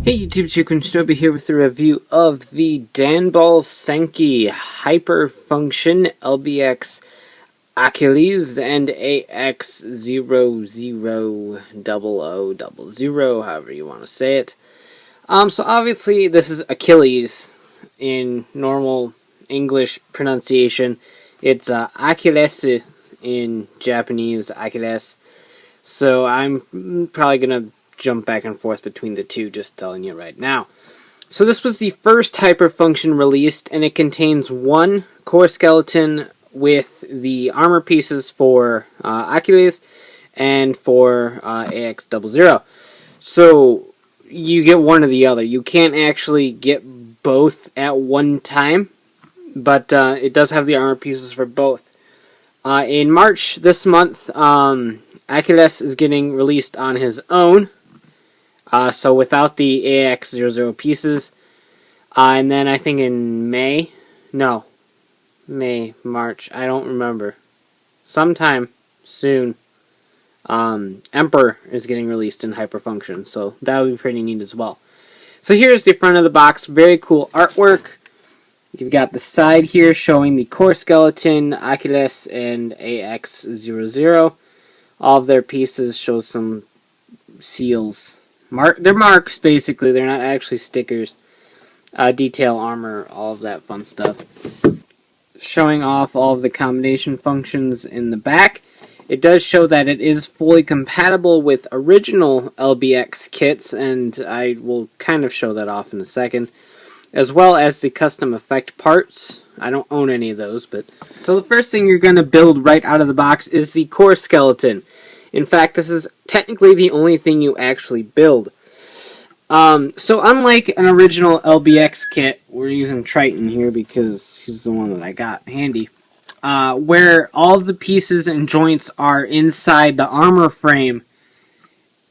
Hey YouTube, Chicken Shinobi here with a review of the Danball Senki Hyperfunction LBX Achilles and AX-0000, however you want to say it. So obviously this is Achilles in normal English pronunciation. It's Achilles in Japanese, Achilles. So I'm probably going to jump back and forth between the two, just telling you right now. So this was the first hyperfunction released, and it contains one core skeleton with the armor pieces for Achilles and for AX-00. So you get one or the other. You can't actually get both at one time, but it does have the armor pieces for both. In March this month, Achilles is getting released on his own. So without the AX-00 pieces, and then I think in March, I don't remember, sometime soon, Emperor is getting released in Hyperfunction, so that would be pretty neat as well. So here's the front of the box, very cool artwork. You've got the side here showing the core skeleton, Achilles, and AX-00. All of their pieces show some seals. They're marks, basically. They're not actually stickers. Detail armor, all of that fun stuff. Showing off all of the combination functions in the back. It does show that it is fully compatible with original LBX kits, and I will kind of show that off in a second. As well as the custom effect parts. I don't own any of those, but... So the first thing you're going to build right out of the box is the core skeleton. In fact, this is technically the only thing you actually build. So unlike an original LBX kit, we're using Triton here because he's the one that I got handy, where all of the pieces and joints are inside the armor frame,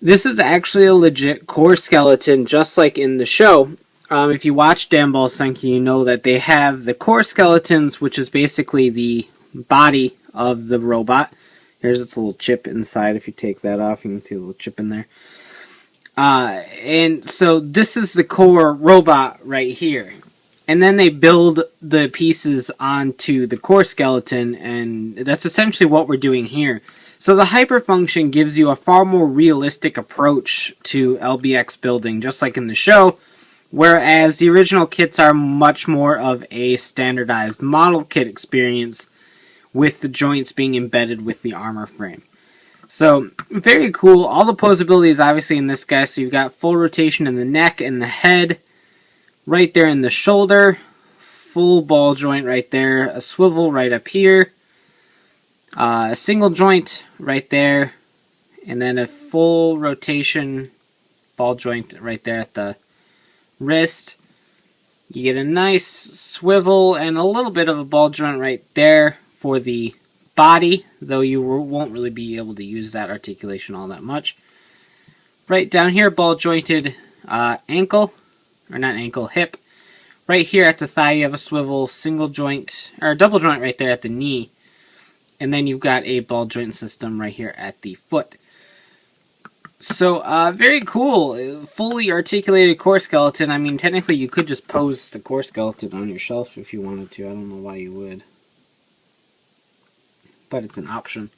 this is actually a legit core skeleton, just like in the show. If you watch Danball Senki, you know that they have the core skeletons, which is basically the body of the robot. Here's its little chip inside. If you take that off, you can see a little chip in there. And so this is the core robot right here. And then they build the pieces onto the core skeleton, and that's essentially what we're doing here. So the hyperfunction gives you a far more realistic approach to LBX building, just like in the show, whereas the original kits are much more of a standardized model kit experience, with the joints being embedded with the armor frame. So, very cool. All the posability is obviously in this guy, so you've got full rotation in the neck and the head, right there in the shoulder, full ball joint right there, a swivel right up here, a single joint right there, and then a full rotation ball joint right there at the wrist. You get a nice swivel and a little bit of a ball joint right there for the body, though you won't really be able to use that articulation all that much. Right down here, ball jointed ankle, or not ankle, hip. Right here at the thigh, you have a swivel single joint, or double joint right there at the knee. And then you've got a ball joint system right here at the foot. So, very cool. Fully articulated core skeleton. I mean, technically you could just pose the core skeleton on your shelf if you wanted to. I don't know why you would, but it's an option.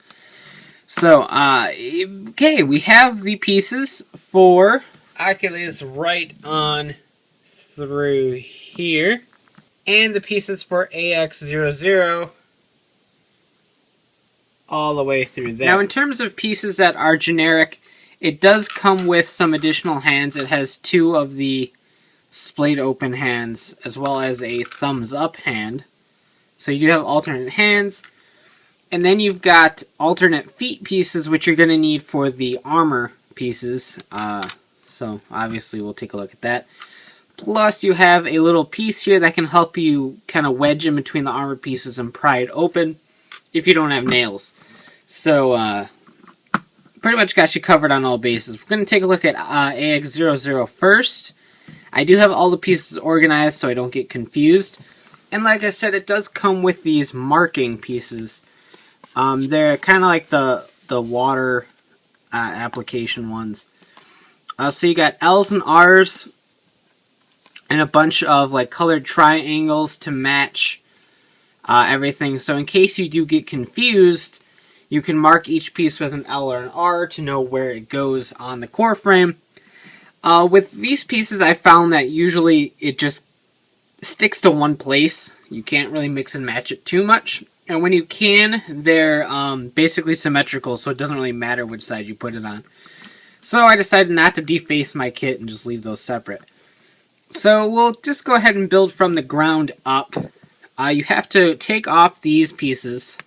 So, okay, we have the pieces for Achilles right on through here, and the pieces for AX-00 all the way through there. Now, in terms of pieces that are generic, it does come with some additional hands. It has two of the splayed open hands, as well as a thumbs up hand. So you do have alternate hands. And then you've got alternate feet pieces, which you're going to need for the armor pieces. So obviously we'll take a look at that. Plus you have a little piece here that can help you kind of wedge in between the armor pieces and pry it open if you don't have nails. So pretty much got you covered on all bases. We're going to take a look at AX-00 first. I do have all the pieces organized so I don't get confused. And like I said, it does come with these marking pieces. They're kind of like the water application ones. So you got L's and R's and a bunch of like colored triangles to match everything. So in case you do get confused, you can mark each piece with an L or an R to know where it goes on the core frame. With these pieces, I found that usually it just sticks to one place. You can't really mix and match it too much. And when you can, they're basically symmetrical, so it doesn't really matter which side you put it on. So I decided not to deface my kit and just leave those separate. So we'll just go ahead and build from the ground up. You have to take off these pieces.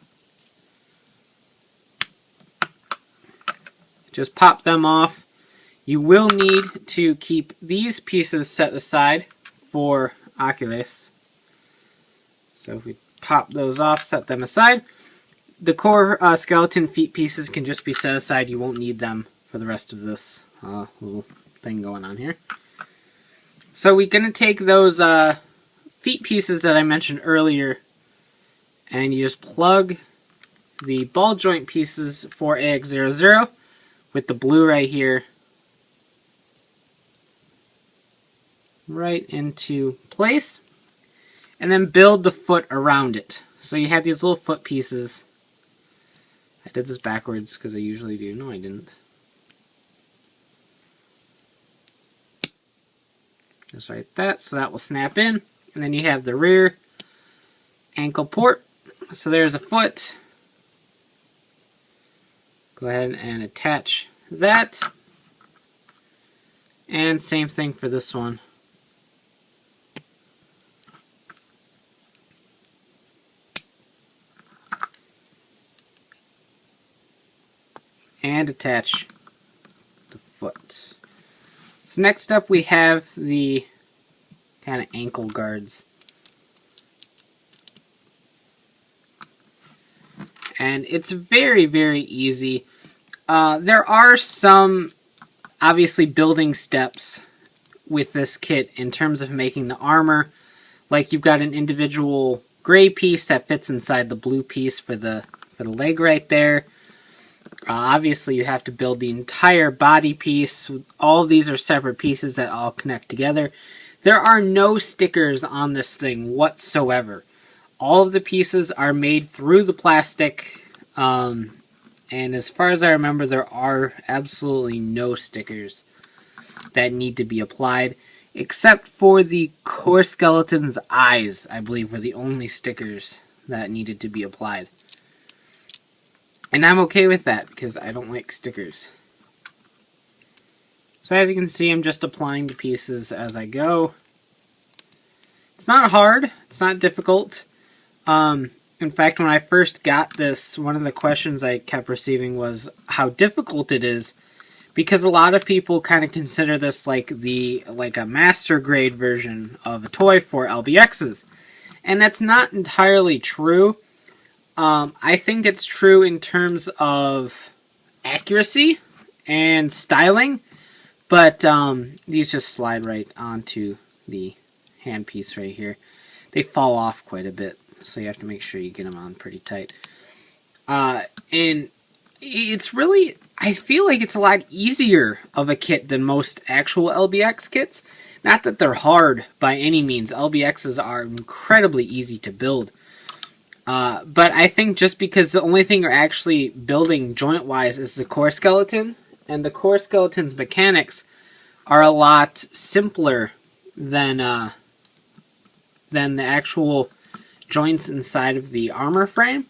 Just pop them off. You will need to keep these pieces set aside for Achilles. So if we pop those off, set them aside. The core skeleton feet pieces can just be set aside. You won't need them for the rest of this little thing going on here. So we're going to take those feet pieces that I mentioned earlier, and you just plug the ball joint pieces for AX-00 with the blue right here right into place, and then build the foot around it. So you have these little foot pieces. I did this backwards because I usually do. No, I didn't. Just like that, so that will snap in. And then you have the rear ankle port. So there's a foot. Go ahead and attach that. And same thing for this one. And attach the foot. So next up we have the kind of ankle guards. And it's very, very easy. There are some, obviously, building steps with this kit in terms of making the armor. Like you've got an individual gray piece that fits inside the blue piece for the leg right there. Obviously, you have to build the entire body piece. All of these are separate pieces that all connect together. There are no stickers on this thing whatsoever. All of the pieces are made through the plastic. And as far as I remember, there are absolutely no stickers that need to be applied. Except for the core skeleton's eyes, I believe, were the only stickers that needed to be applied. And I'm okay with that, because I don't like stickers. So as you can see, I'm just applying the pieces as I go. It's not hard. It's not difficult. In fact, when I first got this, one of the questions I kept receiving was how difficult it is. Because a lot of people kind of consider this like a master grade version of a toy for LBXs. And that's not entirely true. I think it's true in terms of accuracy and styling, but these just slide right onto the handpiece right here. They fall off quite a bit, so you have to make sure you get them on pretty tight. And it's really, I feel like it's a lot easier of a kit than most actual LBX kits. Not that they're hard by any means. LBXs are incredibly easy to build. But I think just because the only thing you're actually building joint-wise is the core skeleton, and the core skeleton's mechanics are a lot simpler than the actual joints inside of the armor frame.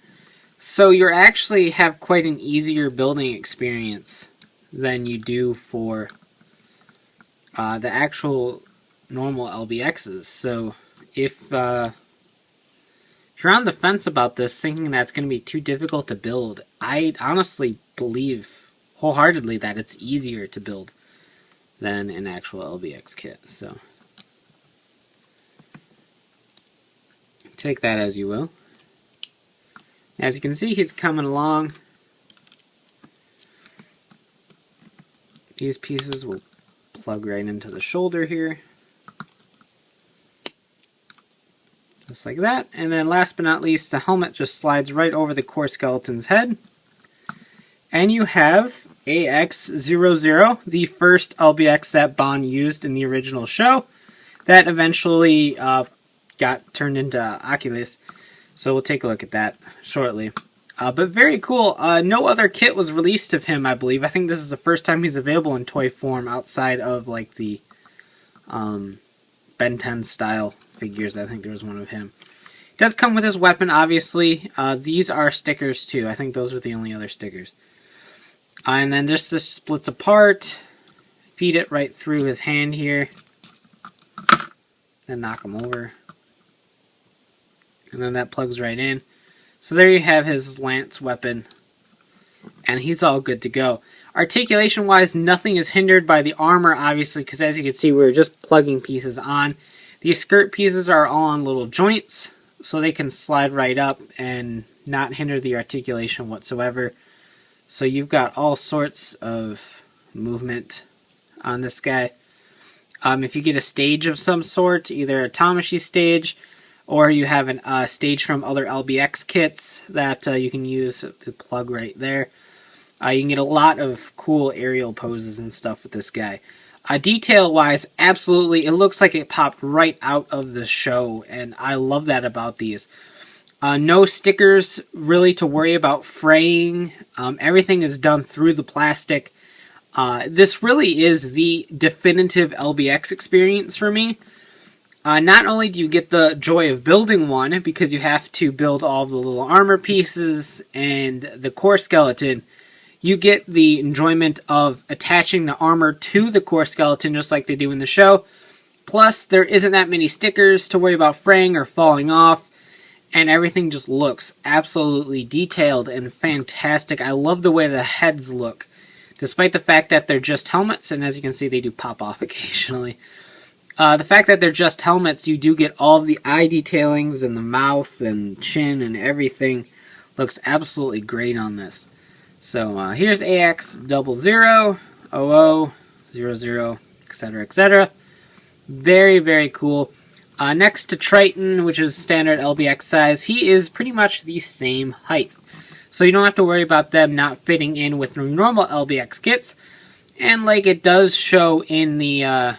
So you actually have quite an easier building experience than you do for the actual normal LBXs. So if you're on the fence about this, thinking that's going to be too difficult to build, I honestly believe wholeheartedly that it's easier to build than an actual LBX kit. So take that as you will. As you can see, he's coming along. These pieces will plug right into the shoulder here. Just like that. And then last but not least, the helmet just slides right over the core skeleton's head. And you have AX-00, the first LBX that Bond used in the original show. that eventually got turned into Achilles. So we'll take a look at that shortly. But very cool. No other kit was released of him, I believe. I think this is the first time he's available in toy form outside of like the Ben 10 style figures. I think there was one of him. He does come with his weapon, obviously. These are stickers too. I think those were the only other stickers. And then this splits apart. Feed it right through his hand here. Then knock him over. And then that plugs right in. So there you have his lance weapon. And he's all good to go. Articulation-wise, nothing is hindered by the armor, obviously, because as you can see, we're just plugging pieces on. These skirt pieces are all on little joints, so they can slide right up and not hinder the articulation whatsoever. So you've got all sorts of movement on this guy. If you get a stage of some sort, either a Tamashii stage, or you have a stage from other LBX kits that you can use to plug right there. You can get a lot of cool aerial poses and stuff with this guy. Detail-wise, absolutely, it looks like it popped right out of the show, and I love that about these. No stickers really to worry about fraying. Everything is done through the plastic. This really is the definitive LBX experience for me. Not only do you get the joy of building one, because you have to build all the little armor pieces and the core skeleton, you get the enjoyment of attaching the armor to the core skeleton just like they do in the show. Plus, there isn't that many stickers to worry about fraying or falling off, and everything just looks absolutely detailed and fantastic. I love the way the heads look, despite the fact that they're just helmets, and as you can see, they do pop off occasionally. The fact that they're just helmets, you do get all of the eye detailings and the mouth and chin and everything. Looks absolutely great on this. So here's AX-00, 00, etc., etc. Very, very cool. Next to Triton, which is standard LBX size, he is pretty much the same height. So you don't have to worry about them not fitting in with normal LBX kits. And like it does show in the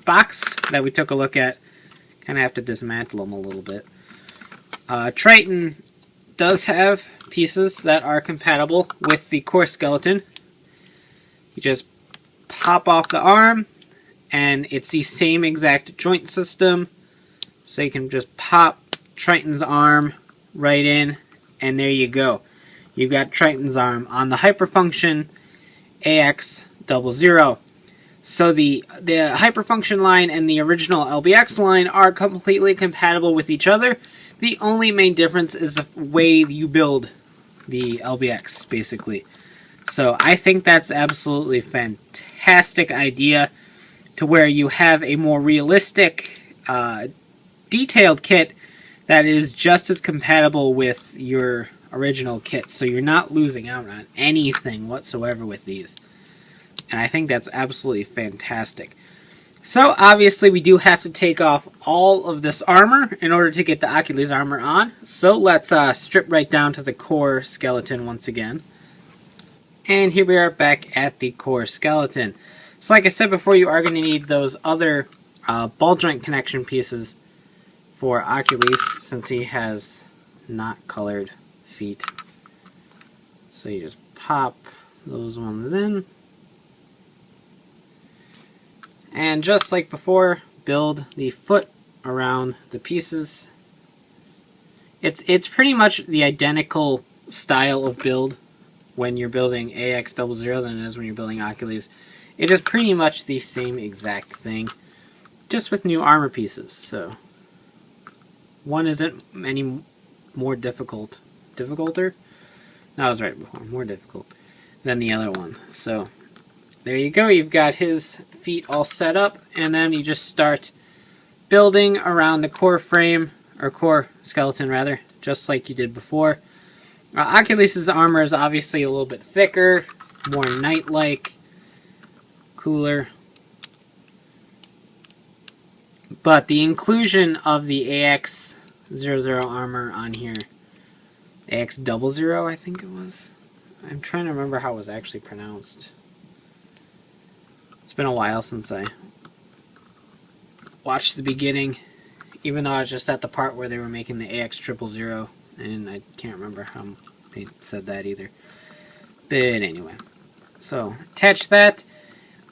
box that we took a look at, kind of have to dismantle them a little bit. Triton does have pieces that are compatible with the core skeleton. You just pop off the arm, and it's the same exact joint system. So you can just pop Triton's arm right in, and there you go. You've got Triton's arm on the hyperfunction AX-00. So the hyperfunction line and the original LBX line are completely compatible with each other. The only main difference is the way you build the LBX, basically. So I think that's absolutely fantastic idea, to where you have a more realistic, detailed kit that is just as compatible with your original kit. So you're not losing out on anything whatsoever with these. And I think that's absolutely fantastic. So obviously we do have to take off all of this armor in order to get the Achilles armor on. So let's strip right down to the core skeleton once again. And here we are back at the core skeleton. So like I said before, you are going to need those other ball joint connection pieces for Achilles, since he has not colored feet. So you just pop those ones in. And just like before, build the foot around the pieces. It's pretty much the identical style of build when you're building AX-00 than it is when you're building Achilles. It is pretty much the same exact thing, just with new armor pieces. So one isn't any more difficult. Difficulter? No, I was right before. More difficult than the other one. So there you go. You've got his feet all set up, and then you just start building around the core frame, or core skeleton rather, just like you did before. Achilles' armor is obviously a little bit thicker, more knight-like, cooler. But the inclusion of the AX-00 armor on here, AX-00 I think it was. I'm trying to remember how it was actually pronounced. It's been a while since I watched the beginning, even though I was just at the part where they were making the AX-00, and I can't remember how they said that either. But anyway, so attach that.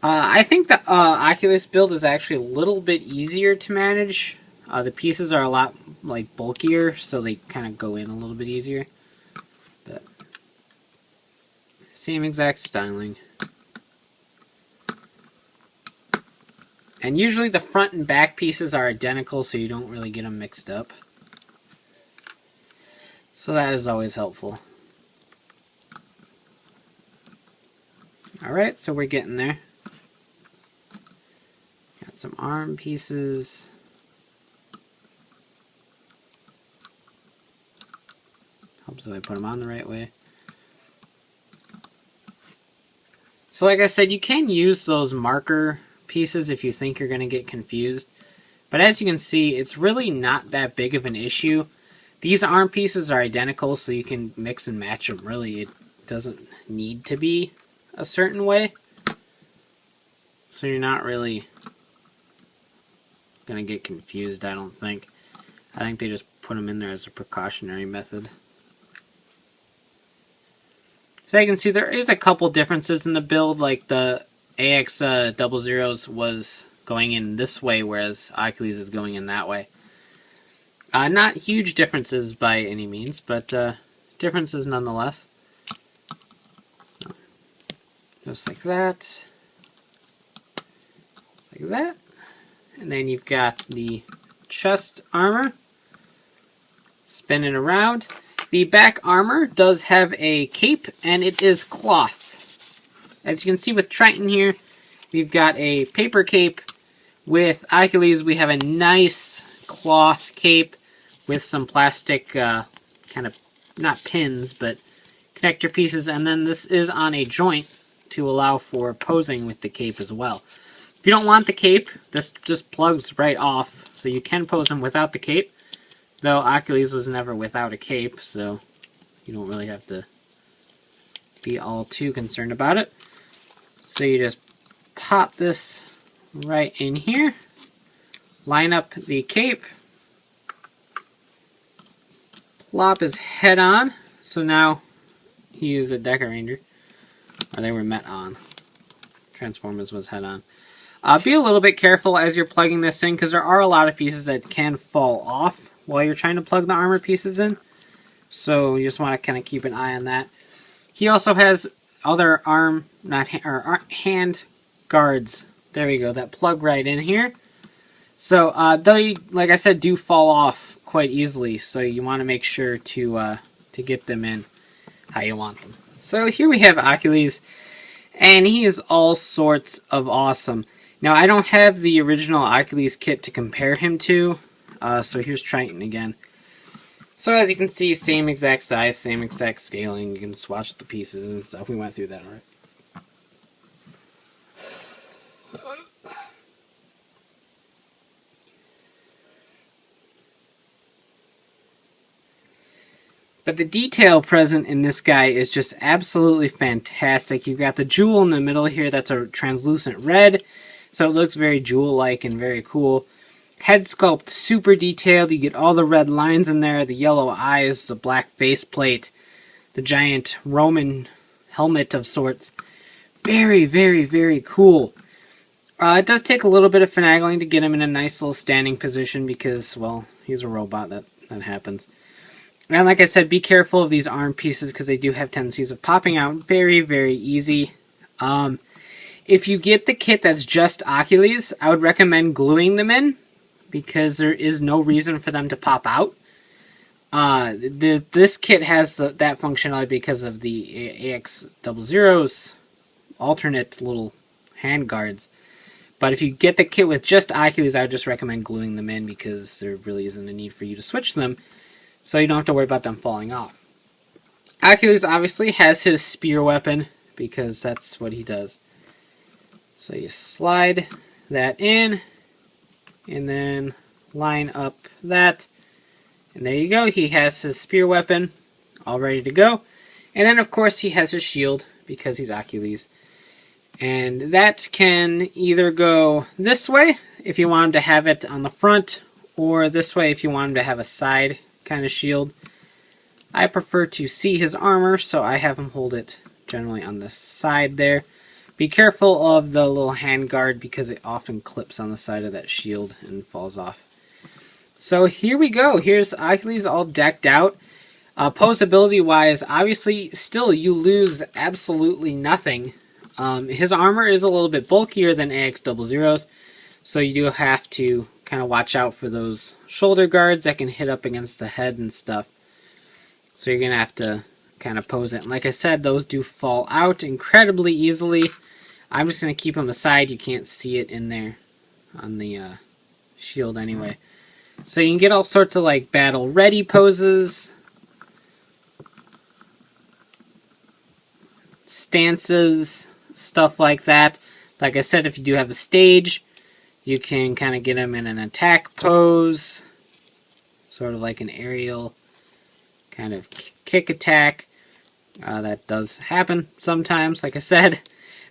I think the Oculus build is actually a little bit easier to manage. The pieces are a lot like bulkier, so they kind of go in a little bit easier. But same exact styling. And usually the front and back pieces are identical, so you don't really get them mixed up. So that is always helpful. Alright, so we're getting there. Got some arm pieces. Helps if I put them on the right way. So like I said, you can use those marker pieces if you think you're going to get confused. But as you can see, it's really not that big of an issue. These arm pieces are identical, so you can mix and match them. Really, it doesn't need to be a certain way. So you're not really going to get confused, I don't think. I think they just put them in there as a precautionary method. So you can see there is a couple differences in the build, like the AX-00 was going in this way, whereas Achilles is going in that way. Not huge differences by any means, but differences nonetheless. So, just like that. Just like that. And then you've got the chest armor. Spin it around. The back armor does have a cape, and it is cloth. As you can see with Triton here, we've got a paper cape. With Achilles, we have a nice cloth cape with some plastic kind of, not pins, but connector pieces. And then this is on a joint to allow for posing with the cape as well. If you don't want the cape, this just plugs right off, so you can pose them without the cape. Though Achilles was never without a cape, so you don't really have to be all too concerned about it. So you just pop this right in here, line up the cape, plop his head on. So now he is a Deca Ranger, or they were met on. Transformers was head on. Be a little bit careful as you're plugging this in, because there are a lot of pieces that can fall off while you're trying to plug the armor pieces in. So you just want to kind of keep an eye on that. He also has other hand guards. There we go, that plug right in here. So they, like I said, do fall off quite easily. So you want to make sure to get them in how you want them. So here we have Achilles, and he is all sorts of awesome. Now I don't have the original Achilles kit to compare him to. So here's Triton again. So as you can see, same exact size, same exact scaling. You can swatch the pieces and stuff. We went through that already. But the detail present in this guy is just absolutely fantastic. You've got the jewel in the middle here that's a translucent red. So it looks very jewel-like and very cool. Head sculpt, super detailed. You get all the red lines in there, the yellow eyes, the black faceplate, the giant Roman helmet of sorts. Very, very, very cool. It does take a little bit of finagling to get him in a nice little standing position because, well, he's a robot. That happens. And like I said, be careful of these arm pieces because they do have tendencies of popping out very, very easy. If you get the kit that's just Achilles, I would recommend gluing them in, because there is no reason for them to pop out. This kit has that functionality because of the AX-00's alternate little hand guards. But if you get the kit with just Achilles, I would just recommend gluing them in because there really isn't a need for you to switch them, so you don't have to worry about them falling off. Achilles obviously has his spear weapon because that's what he does. So you slide that in, and then line up that, and there you go. He has his spear weapon all ready to go. And then of course he has his shield because he's Achilles. And that can either go this way if you want him to have it on the front, or this way if you want him to have a side kind of shield. I prefer to see his armor, so I have him hold it generally on the side there. Be careful of the little hand guard because it often clips on the side of that shield and falls off. So here we go. Here's Achilles all decked out. Posability wise, obviously still you lose absolutely nothing. His armor is a little bit bulkier than AX-00's, so you do have to kind of watch out for those shoulder guards that can hit up against the head and stuff. So you're going to have to kind of pose it. And like I said, those do fall out incredibly easily. I'm just going to keep them aside. You can't see it in there on the shield anyway. So you can get all sorts of like battle ready poses, stances, stuff like that. Like I said, if you do have a stage, you can kind of get him in an attack pose, sort of like an aerial kind of kick attack. That does happen sometimes. Like I said,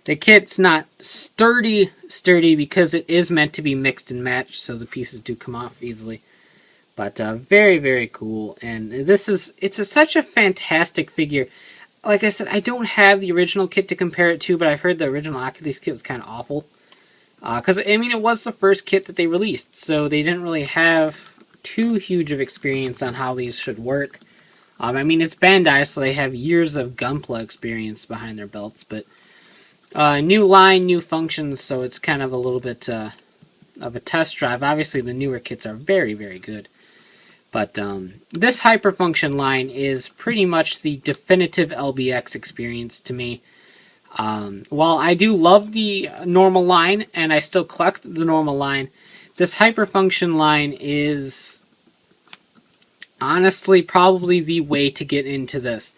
the kit's not sturdy because it is meant to be mixed and matched, so the pieces do come off easily. But very, very cool. And it's such a fantastic figure. Like I said, I don't have the original kit to compare it to, but I've heard the original Achilles kit was kind of awful. Because, I mean, it was the first kit that they released, so they didn't really have too huge of experience on how these should work. I mean, it's Bandai, so they have years of Gunpla experience behind their belts, but new line, new functions, so it's kind of a little bit of a test drive. Obviously, the newer kits are very, very good. But this hyperfunction line is pretty much the definitive LBX experience to me. While I do love the normal line, and I still collect the normal line, this hyperfunction line is honestly probably the way to get into this.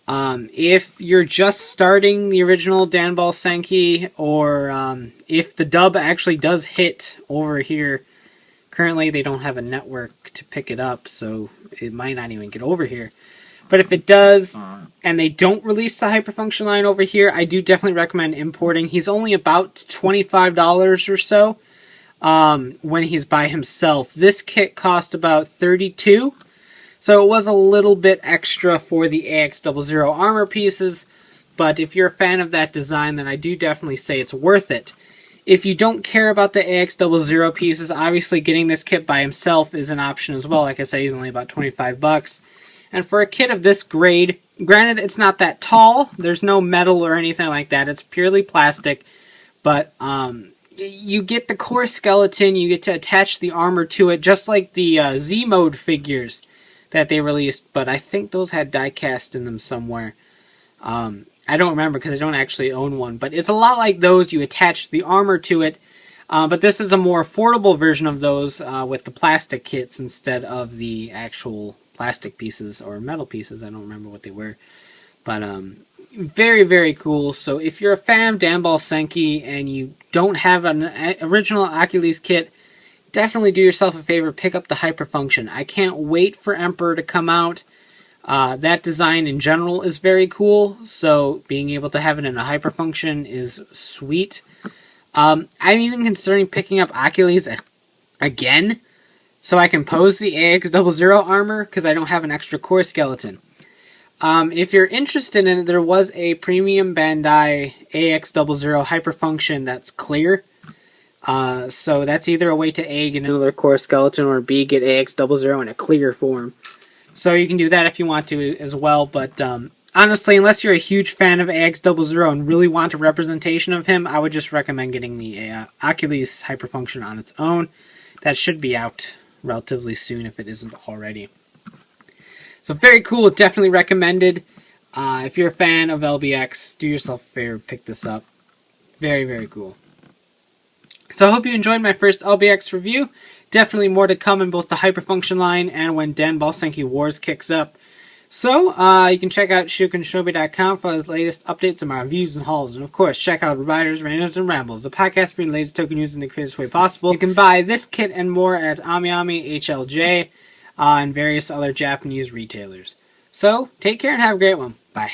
If you're just starting the original Danball Senki, or if the dub actually does hit over here. Currently, they don't have a network to pick it up, so it might not even get over here. But if it does, and they don't release the hyperfunction line over here, I do definitely recommend importing. He's only about $25 or so when he's by himself. This kit cost about $32, so it was a little bit extra for the AX-00 armor pieces. But if you're a fan of that design, then I do definitely say it's worth it. If you don't care about the AX-00 pieces, obviously getting this kit by himself is an option as well. Like I said, he's only about 25 bucks. And for a kit of this grade, granted it's not that tall, there's no metal or anything like that, it's purely plastic, but you get the core skeleton, you get to attach the armor to it, just like the Z-Mode figures that they released, but I think those had die-cast in them somewhere. I don't remember because I don't actually own one, but it's a lot like those. You attach the armor to it, but this is a more affordable version of those with the plastic kits instead of the actual plastic pieces or metal pieces. I don't remember what they were, but very, very cool. So if you're a fan of Danball Senki and you don't have an original Achilles kit, definitely do yourself a favor, pick up the hyperfunction. I can't wait for Emperor to come out. That design in general is very cool, so being able to have it in a hyperfunction is sweet. I'm even considering picking up Achilles again, so I can pose the AX-00 armor, because I don't have an extra core skeleton. If you're interested in it, there was a premium Bandai AX-00 hyperfunction that's clear. So that's either a way to A, get another core skeleton, or B, get AX-00 in a clear form. So you can do that if you want to as well, but honestly, unless you're a huge fan of AX-00 and really want a representation of him, I would just recommend getting the Achilles hyperfunction on its own. That should be out relatively soon if it isn't already. So very cool, definitely recommended. If you're a fan of LBX, do yourself a favor, pick this up. Very, very cool. So I hope you enjoyed my first LBX review. Definitely more to come in both the hyperfunction line and when Danball Senki Wars kicks up. So, you can check out shukenshobi.com for the latest updates on my reviews and hauls. And of course, check out Riders, Rainers, and Rambles, the podcast bringing the latest token news in the craziest way possible. You can buy this kit and more at AmiAmi, HLJ, and various other Japanese retailers. So, take care and have a great one. Bye.